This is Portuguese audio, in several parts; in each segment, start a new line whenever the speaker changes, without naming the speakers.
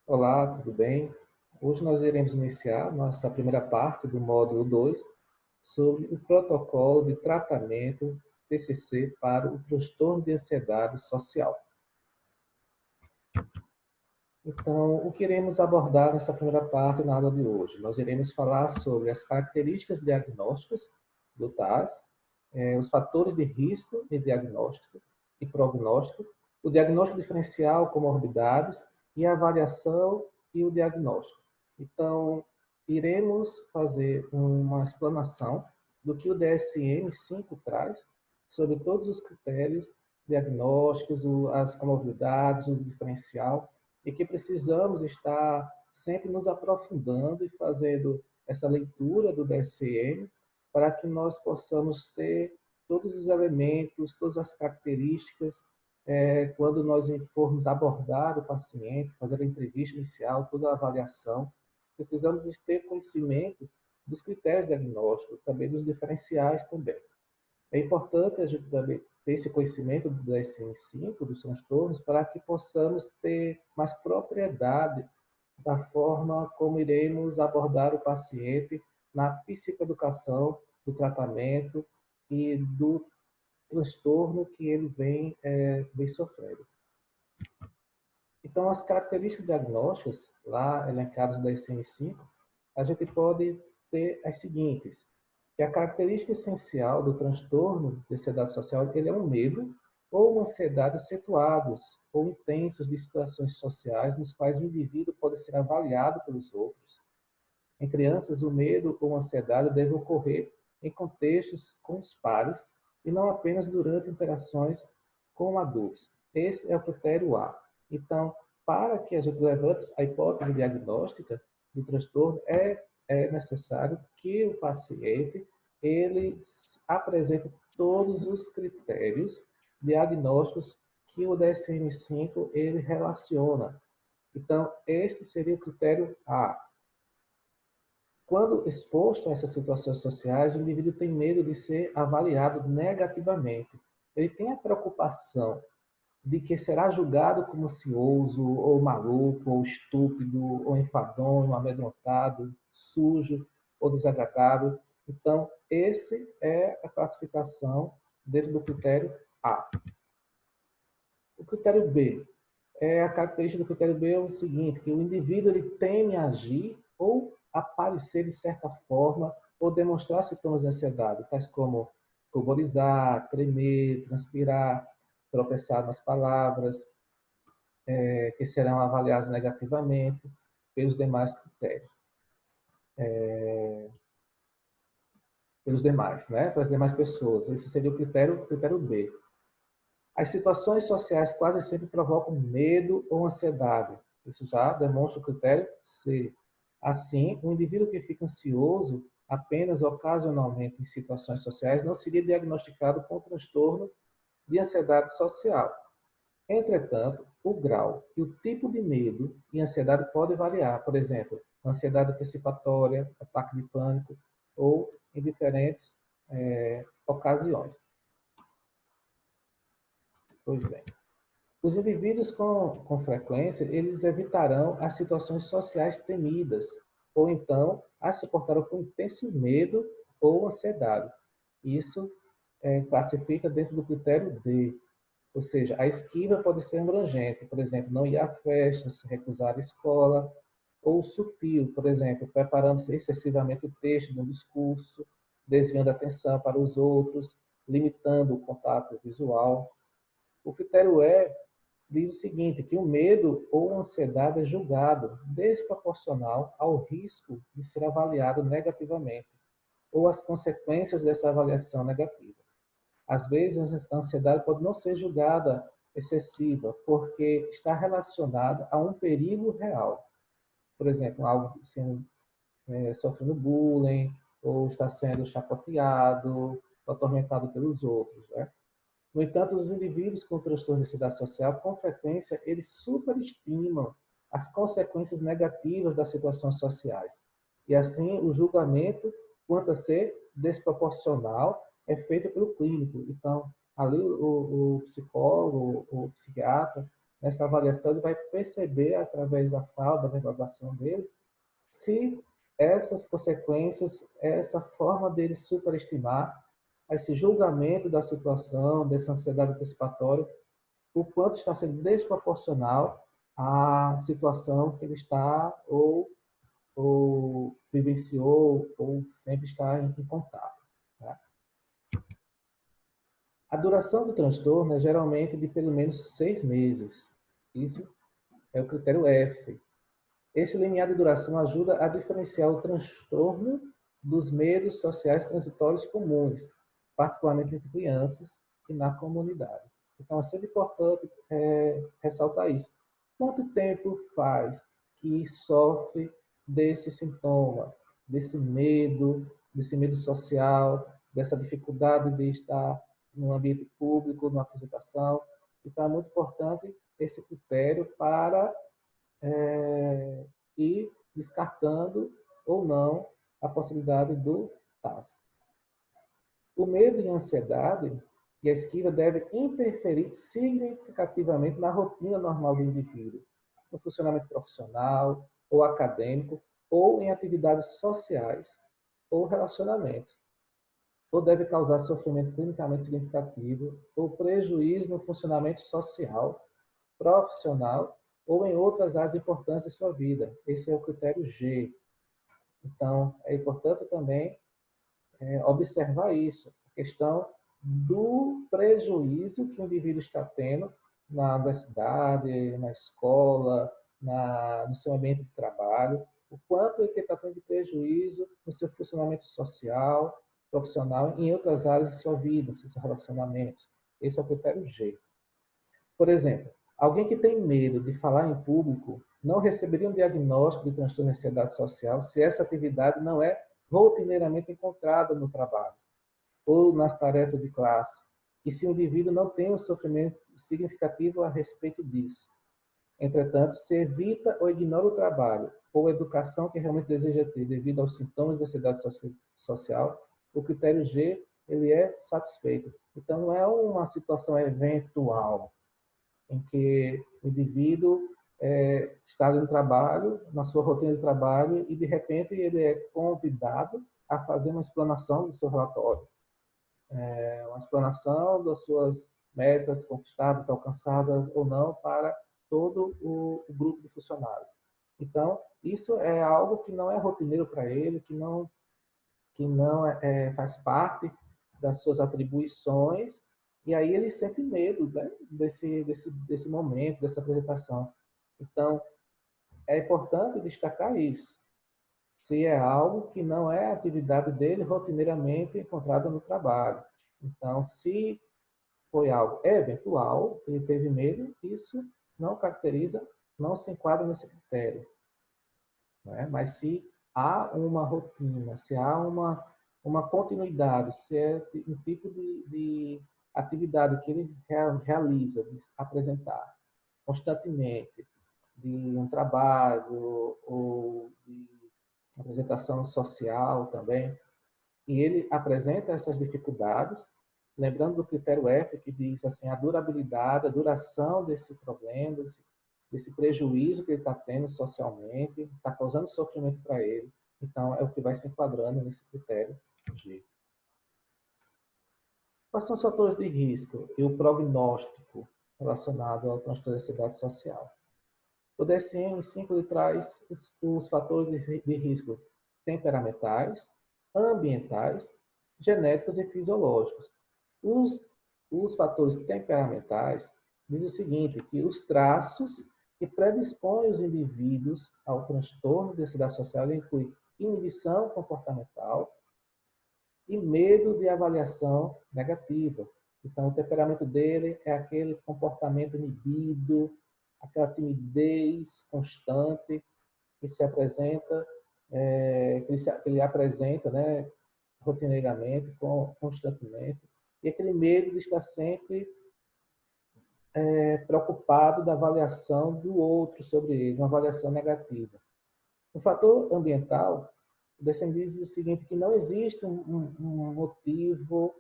Olá, tudo bem? Hoje nós iremos iniciar nossa primeira parte do módulo 2 sobre o protocolo de tratamento TCC para o transtorno de ansiedade social. Então, o que iremos abordar nessa primeira parte na aula de hoje? Nós iremos falar sobre as características diagnósticas do TAS, os fatores de risco de diagnóstico e prognóstico, o diagnóstico diferencial, comorbidades e a avaliação e o diagnóstico. Então, iremos fazer uma explanação do que o DSM-5 traz sobre todos os critérios diagnósticos, as comorbidades, o diferencial, e que precisamos estar sempre nos aprofundando e fazendo essa leitura do DSM para que nós possamos ter todos os elementos, todas as características, quando nós formos abordar o paciente, fazer a entrevista inicial, toda a avaliação, precisamos ter conhecimento dos critérios diagnósticos, também dos diferenciais também. É importante a gente também ter esse conhecimento do DSM-5, dos transtornos, para que possamos ter mais propriedade da forma como iremos abordar o paciente na psicoeducação, do tratamento e do transtorno que ele vem sofrendo. Então, as características diagnósticas, lá elencadas no DSM-5, a gente pode ter as seguintes, que a característica essencial do transtorno de ansiedade social ele é um medo ou uma ansiedade acentuados ou intensos de situações sociais nos quais o indivíduo pode ser avaliado pelos outros. Em crianças, o medo ou a ansiedade deve ocorrer em contextos com os pares e não apenas durante interações com adultos. Esse é o critério A. Então, para que a gente levante a hipótese diagnóstica do transtorno, é necessário que o paciente ele apresente todos os critérios diagnósticos que o DSM-5 ele relaciona. Então, este seria o critério A. Quando exposto a essas situações sociais, o indivíduo tem medo de ser avaliado negativamente. Ele tem a preocupação de que será julgado como ansioso, ou maluco, ou estúpido, ou enfadonho, amedrontado, sujo ou desagradável. Então, esse é a classificação dentro do critério A. O critério B. A característica do critério B é o seguinte, que o indivíduo ele teme a agir ou aparecer de certa forma ou demonstrar sintomas de ansiedade, tais como ruborizar, tremer, transpirar, tropeçar nas palavras, que serão avaliadas negativamente pelos demais critérios. Pelos demais, né? Pelas demais pessoas. Esse seria o critério B. As situações sociais quase sempre provocam medo ou ansiedade. Isso já demonstra o critério C. Assim, o indivíduo que fica ansioso apenas ocasionalmente em situações sociais não seria diagnosticado com transtorno de ansiedade social. Entretanto, o grau e o tipo de medo e ansiedade podem variar. Por exemplo, ansiedade antecipatória, ataque de pânico, ou em diferentes ocasiões. Pois bem. Os indivíduos com frequência, eles evitarão as situações sociais temidas, ou então as suportarão com intenso medo ou ansiedade. Isso classifica dentro do critério D, ou seja, a esquiva pode ser abrangente, por exemplo, não ir a festas, recusar a escola, ou sutil, por exemplo, preparando-se excessivamente o texto de um discurso, desviando a atenção para os outros, limitando o contato visual. O critério E diz o seguinte, que o medo ou a ansiedade é julgado desproporcional ao risco de ser avaliado negativamente ou às consequências dessa avaliação negativa. Às vezes, a ansiedade pode não ser julgada excessiva, porque está relacionada a um perigo real. Por exemplo, algo sendo, sofrendo bullying, ou está sendo chacoteado, ou atormentado pelos outros. Né? No entanto, os indivíduos com transtorno de ansiedade social, com frequência, eles superestimam as consequências negativas das situações sociais. E assim, o julgamento, quanto a ser desproporcional, é feito pelo clínico. Então, ali o psicólogo, o psiquiatra, nessa avaliação, ele vai perceber, através da fala, da verbalização dele, se essas consequências, essa forma dele superestimar, esse julgamento da situação, dessa ansiedade antecipatória, o quanto está sendo desproporcional à situação que ele está ou vivenciou ou sempre está em contato. Tá? A duração do transtorno é geralmente de pelo menos 6 meses. Isso é o critério F. Esse limiar de duração ajuda a diferenciar o transtorno dos medos sociais transitórios comuns, particularmente entre crianças e na comunidade. Então, é sempre importante ressaltar isso. Quanto tempo faz que sofre desse sintoma, desse medo social, dessa dificuldade de estar no ambiente público, numa apresentação? Então, é muito importante esse critério para ir descartando ou não a possibilidade do TAS. O medo e a ansiedade e a esquiva devem interferir significativamente na rotina normal do indivíduo, no funcionamento profissional ou acadêmico, ou em atividades sociais ou relacionamentos, ou deve causar sofrimento clinicamente significativo ou prejuízo no funcionamento social, profissional ou em outras áreas importantes de sua vida. Esse é o critério G. Então, é importante também observar isso, a questão do prejuízo que o indivíduo está tendo na universidade, na escola, no seu ambiente de trabalho, o quanto ele está tendo de prejuízo no seu funcionamento social, profissional e em outras áreas de sua vida, seus relacionamentos. Esse é o critério G. Por exemplo, alguém que tem medo de falar em público não receberia um diagnóstico de transtorno de ansiedade social se essa atividade não é rotineiramente encontrada no trabalho ou nas tarefas de classe, e se o indivíduo não tem um sofrimento significativo a respeito disso. Entretanto, se evita ou ignora o trabalho ou a educação que realmente deseja ter devido aos sintomas de ansiedade social, o critério G ele é satisfeito. Então, não é uma situação eventual em que o indivíduo está no trabalho, na sua rotina de trabalho, e de repente ele é convidado a fazer uma explanação do seu relatório, uma explanação das suas metas conquistadas, alcançadas ou não para todo o grupo de funcionários. Então, isso é algo que não é rotineiro para ele, que não faz parte das suas atribuições, e aí ele sente medo, né, desse momento, dessa apresentação. Então, é importante destacar isso. Se é algo que não é a atividade dele rotineiramente encontrada no trabalho. Então, se foi algo eventual, ele teve medo, isso não caracteriza, não se enquadra nesse critério. Né? Mas se há uma rotina, se há uma continuidade, se é um tipo de atividade que ele realiza, de apresentar constantemente, de um trabalho ou de apresentação social também, e ele apresenta essas dificuldades, lembrando do critério F, que diz assim, a durabilidade, a duração desse problema, desse prejuízo que ele está tendo socialmente, está causando sofrimento para ele. Então, é o que vai se enquadrando nesse critério G. Quais são os fatores de risco e o prognóstico relacionado ao transtorno de ansiedade social? O DSM-5 traz os fatores de risco temperamentais, ambientais, genéticos e fisiológicos. Os fatores temperamentais dizem o seguinte, que os traços que predispõem os indivíduos ao transtorno de ansiedade social incluem inibição comportamental e medo de avaliação negativa. Então, o temperamento dele é aquele comportamento inibido, aquela timidez constante que se apresenta, que ele apresenta, né, rotineiramente, constantemente, e aquele medo de estar sempre preocupado da avaliação do outro sobre ele, uma avaliação negativa. O fator ambiental, o DSM diz o seguinte, que não existe um motivo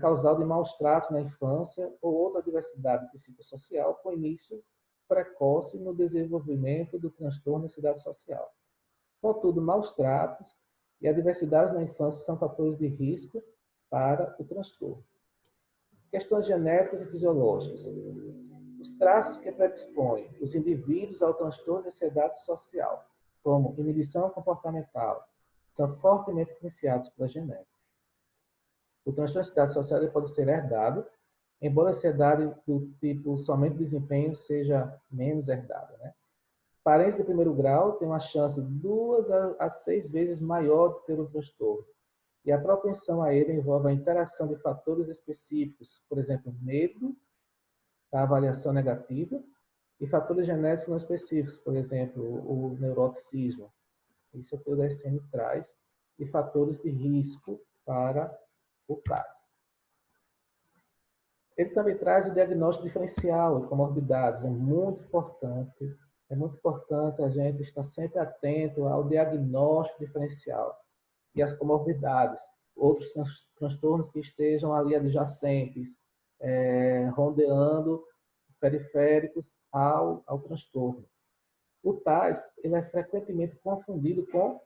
causal de maus tratos na infância ou outra diversidade psicossocial com início precoce no desenvolvimento do transtorno de ansiedade social. Contudo, maus tratos e adversidades na infância são fatores de risco para o transtorno. Questões genéticas e fisiológicas. Os traços que predispõem os indivíduos ao transtorno de ansiedade social, como inibição comportamental, são fortemente influenciados pela genética. O transtorno de ansiedade social ele pode ser herdado, embora a ansiedade do tipo somente desempenho seja menos herdada, né? Parentes de primeiro grau têm uma chance 2 a 6 vezes maior de ter um transtorno. E a propensão a ele envolve a interação de fatores específicos, por exemplo, medo, a avaliação negativa, e fatores genéticos não específicos, por exemplo, o neuroticismo. Isso é o que o DSM traz, e fatores de risco para o caso. Ele também traz o diagnóstico diferencial e comorbidades. É muito importante a gente estar sempre atento ao diagnóstico diferencial e às comorbidades, outros transtornos que estejam ali adjacentes, rondeando periféricos ao transtorno. O TAS ele é frequentemente confundido com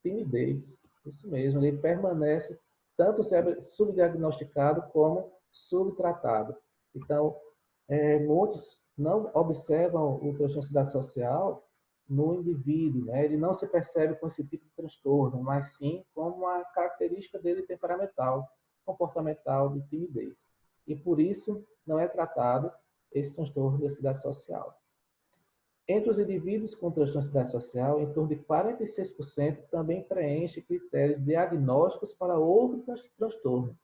timidez. Isso mesmo, ele permanece tanto subdiagnosticado como subtratado. Então, muitos não observam o transtorno de ansiedade social no indivíduo, né? Ele não se percebe com esse tipo de transtorno, mas sim como uma característica dele temperamental, comportamental, de timidez. E por isso não é tratado esse transtorno de ansiedade social. Entre os indivíduos com transtorno de ansiedade social, em torno de 46% também preenche critérios diagnósticos para outro transtorno,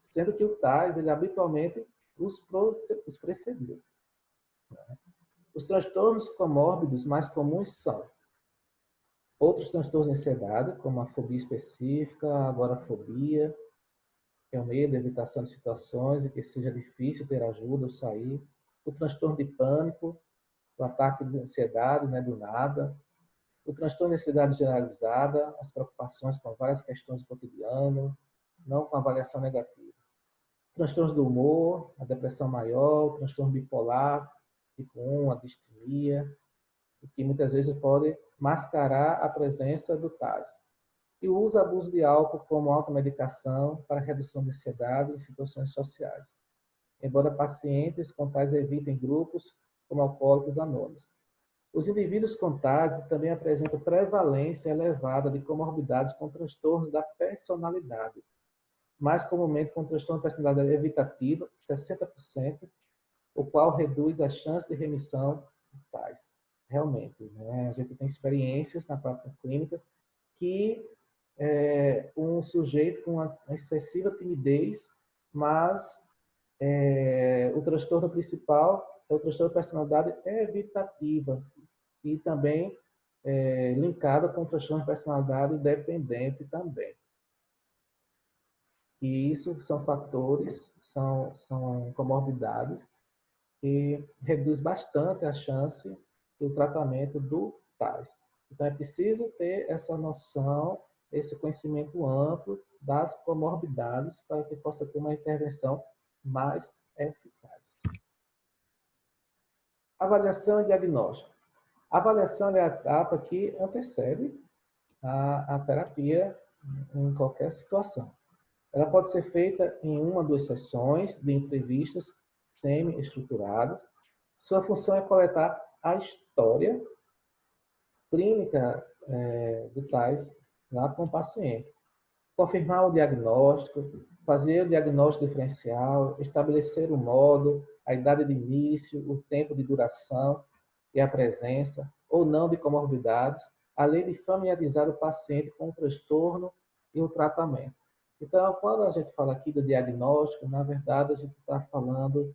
sendo que o TAS, ele habitualmente os precedeu. Os transtornos comórbidos mais comuns são outros transtornos de ansiedade, como a fobia específica, a agorafobia, que é o medo, a evitação de situações em que seja difícil ter ajuda ou sair, o transtorno de pânico, o ataque de ansiedade, né, do nada, o transtorno de ansiedade generalizada, as preocupações com várias questões do cotidiano, não com avaliação negativa. Transtornos do humor, a depressão maior, o transtorno bipolar, tipo 1, a distimia, que muitas vezes pode mascarar a presença do TAS. E o uso e abuso de álcool como automedicação para redução de ansiedade em situações sociais. Embora pacientes com TAS evitem grupos como alcoólicos anônimos. Os indivíduos com TAS também apresentam prevalência elevada de comorbidades com transtornos da personalidade, mais comumente com transtorno de personalidade evitativa, 60%, o qual reduz a chance de remissão de TAS. Realmente, né? A gente tem experiências na prática clínica que um sujeito com uma excessiva timidez, mas o transtorno principal é o transtorno de personalidade evitativa e também linkado com o transtorno de personalidade dependente também. E isso são fatores, são comorbidades que reduz bastante a chance do tratamento do TAS. Então, é preciso ter essa noção, esse conhecimento amplo das comorbidades para que possa ter uma intervenção mais eficaz. Avaliação e diagnóstico. A avaliação é a etapa que antecede a terapia em qualquer situação. Ela pode ser feita em 1 a 2 sessões de entrevistas semi-estruturadas. Sua função é coletar a história clínica do TAS lá com o paciente. Confirmar o diagnóstico, fazer o diagnóstico diferencial, estabelecer o modo, a idade de início, o tempo de duração e a presença ou não de comorbidades, além de familiarizar o paciente com o transtorno e o tratamento. Então, quando a gente fala aqui do diagnóstico, na verdade, a gente está falando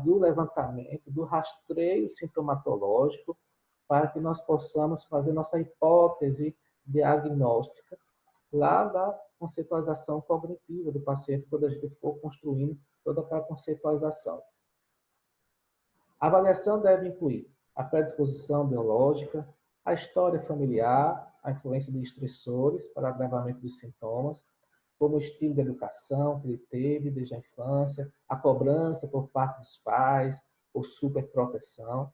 do levantamento, do rastreio sintomatológico, para que nós possamos fazer nossa hipótese diagnóstica lá da conceitualização cognitiva do paciente, quando a gente for construindo toda aquela conceitualização. A avaliação deve incluir a predisposição biológica, a história familiar, a influência de estressores para o agravamento dos sintomas, como o estilo de educação que ele teve desde a infância, a cobrança por parte dos pais, ou superproteção,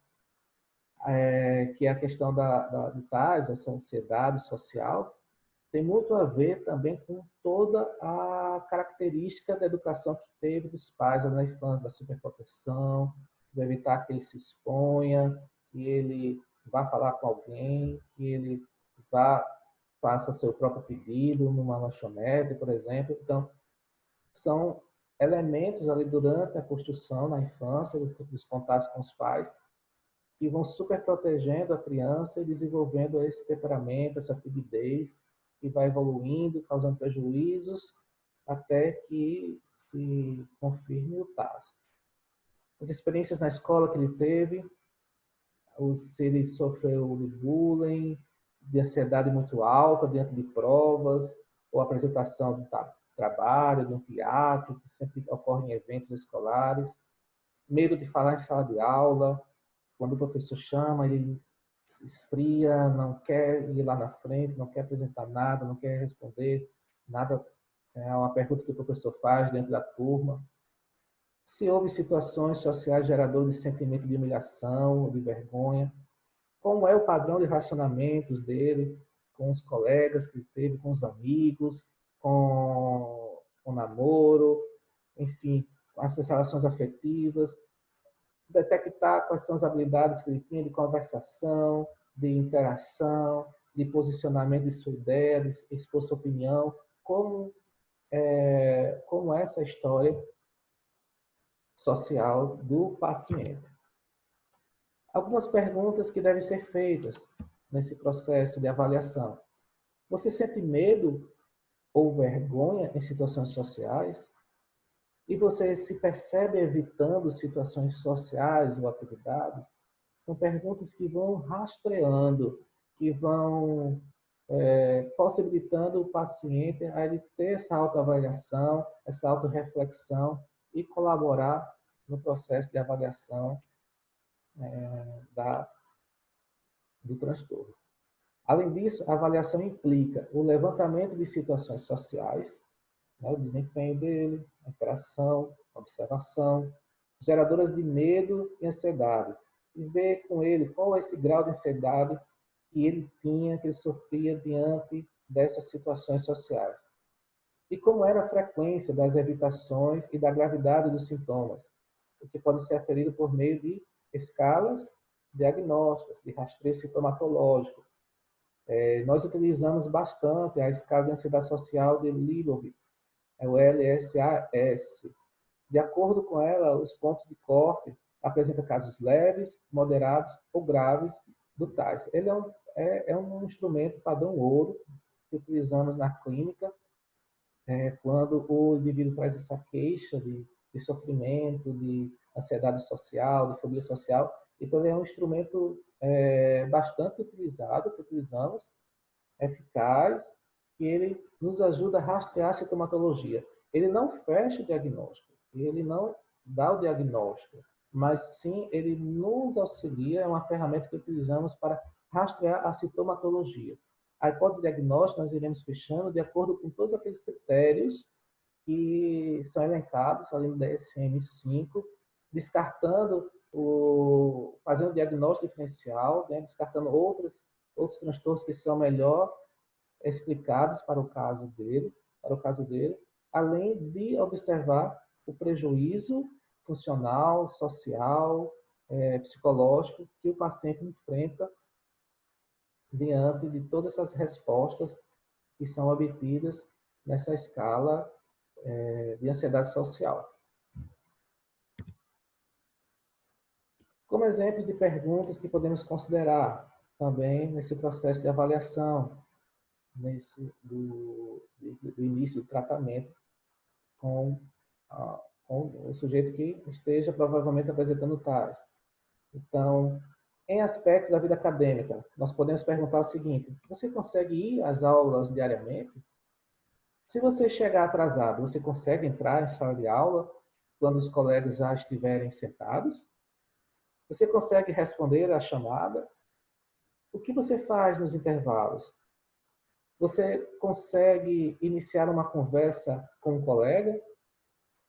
que é a questão do TAS, essa ansiedade social, tem muito a ver também com toda a característica da educação que teve dos pais na infância, da superproteção, de evitar que ele se exponha, que ele vá falar com alguém, que ele faça seu próprio pedido numa lanchonete, por exemplo. Então, são elementos ali durante a construção na infância, dos contatos com os pais, que vão super protegendo a criança e desenvolvendo esse temperamento, essa timidez, que vai evoluindo, causando prejuízos, até que se confirme o TAS. As experiências na escola que ele teve, se ele sofreu de bullying, de ansiedade muito alta diante de provas, ou apresentação de trabalho, de um teatro, que sempre ocorre em eventos escolares, medo de falar em sala de aula, quando o professor chama, ele se esfria, não quer ir lá na frente, não quer apresentar nada, não quer responder nada a uma pergunta que o professor faz dentro da turma. Se houve situações sociais geradoras de sentimento de humilhação, de vergonha, como é o padrão de relacionamentos dele com os colegas que ele teve, com os amigos, com o namoro, enfim, com essas relações afetivas, detectar quais são as habilidades que ele tinha de conversação, de interação, de posicionamento de sua ideia, de expor sua opinião, como essa história social do paciente. Algumas perguntas que devem ser feitas nesse processo de avaliação. Você sente medo ou vergonha em situações sociais? E você se percebe evitando situações sociais ou atividades? São perguntas que vão rastreando, que vão possibilitando o paciente a ele ter essa autoavaliação, essa autorreflexão e colaborar no processo de avaliação do transtorno. Além disso, a avaliação implica o levantamento de situações sociais, o desempenho dele, a interação, a observação, geradoras de medo e ansiedade, e ver com ele qual é esse grau de ansiedade que ele tinha, que ele sofria diante dessas situações sociais. E como era a frequência das evitações e da gravidade dos sintomas, o que pode ser aferido por meio de escalas diagnósticas, de rastreio sintomatológico. Nós utilizamos bastante a escala de ansiedade social de Leibovitz, o LSAS. De acordo com ela, os pontos de corte apresentam casos leves, moderados ou graves do TAS. Ele é um instrumento padrão ouro que utilizamos na clínica quando o indivíduo traz essa queixa de sofrimento, de ansiedade social, de fobia social. Então, ele é um instrumento bastante utilizado, que utilizamos, eficaz, e ele nos ajuda a rastrear a sintomatologia. Ele não fecha o diagnóstico, ele não dá o diagnóstico, mas sim ele nos auxilia, é uma ferramenta que utilizamos para rastrear a sintomatologia. A hipótese diagnóstica nós iremos fechando de acordo com todos aqueles critérios que são elencados ali no DSM-5, descartando fazendo o diagnóstico diferencial, descartando outros transtornos que são melhor explicados para o caso dele, além de observar o prejuízo funcional, social, psicológico que o paciente enfrenta diante de todas essas respostas que são obtidas nessa escala de ansiedade social. Como exemplos de perguntas que podemos considerar também nesse processo de avaliação, do início do tratamento com o sujeito que esteja provavelmente apresentando TAS. Então, em aspectos da vida acadêmica, nós podemos perguntar o seguinte: você consegue ir às aulas diariamente? Se você chegar atrasado, você consegue entrar em sala de aula quando os colegas já estiverem sentados? Você consegue responder à chamada? O que você faz nos intervalos? Você consegue iniciar uma conversa com um colega?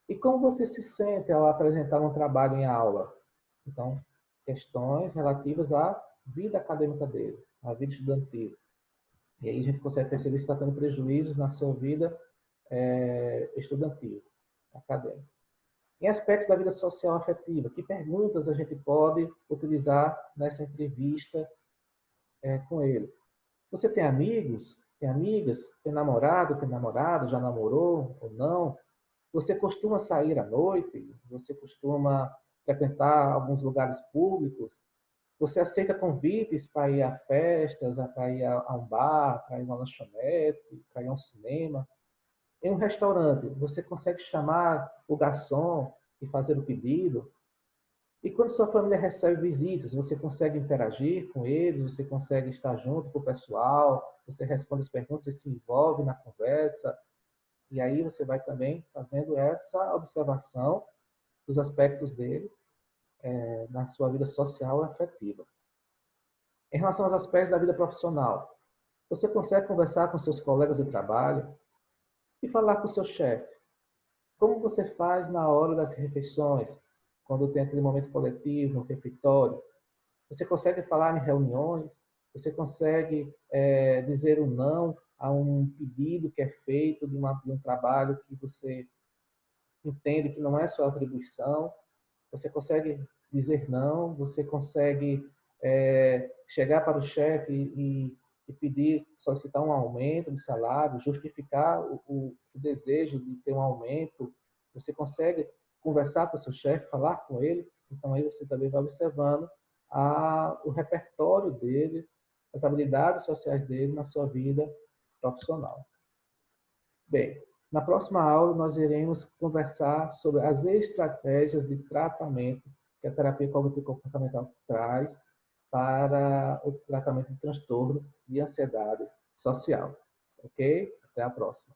E como você se sente ao apresentar um trabalho em aula? Então, questões relativas à vida acadêmica dele, à vida estudantil. E aí a gente consegue perceber se está tendo prejuízos na sua vida estudantil, acadêmica. Em aspectos da vida social afetiva, que perguntas a gente pode utilizar nessa entrevista com ele? Você tem amigos? Tem amigas? Tem namorado? Tem namorada? Já namorou ou não? Você costuma sair à noite? Você costuma frequentar alguns lugares públicos? Você aceita convites para ir a festas, para ir a um bar, para ir a uma lanchonete, para ir a um cinema? Em um restaurante, você consegue chamar o garçom e fazer o pedido? E quando sua família recebe visitas, você consegue interagir com eles, você consegue estar junto com o pessoal, você responde as perguntas, você se envolve na conversa, e aí você vai também fazendo essa observação dos aspectos dele na sua vida social e afetiva. Em relação aos aspectos da vida profissional, você consegue conversar com seus colegas de trabalho e falar com o seu chefe. Como você faz na hora das refeições, quando tem aquele momento coletivo, no refeitório? Você consegue falar em reuniões? Você consegue dizer um não a um pedido que é feito de um trabalho que você entende que não é sua atribuição? Você consegue dizer não? Você consegue chegar para o chefe e pedir, solicitar um aumento de salário, justificar o desejo de ter um aumento? Você consegue conversar com o seu chefe, falar com ele? Então aí você também vai observando o repertório dele, as habilidades sociais dele na sua vida profissional. Bem, na próxima aula nós iremos conversar sobre as estratégias de tratamento que a terapia cognitivo-comportamental traz para o tratamento de transtorno de ansiedade social. Ok? Até a próxima.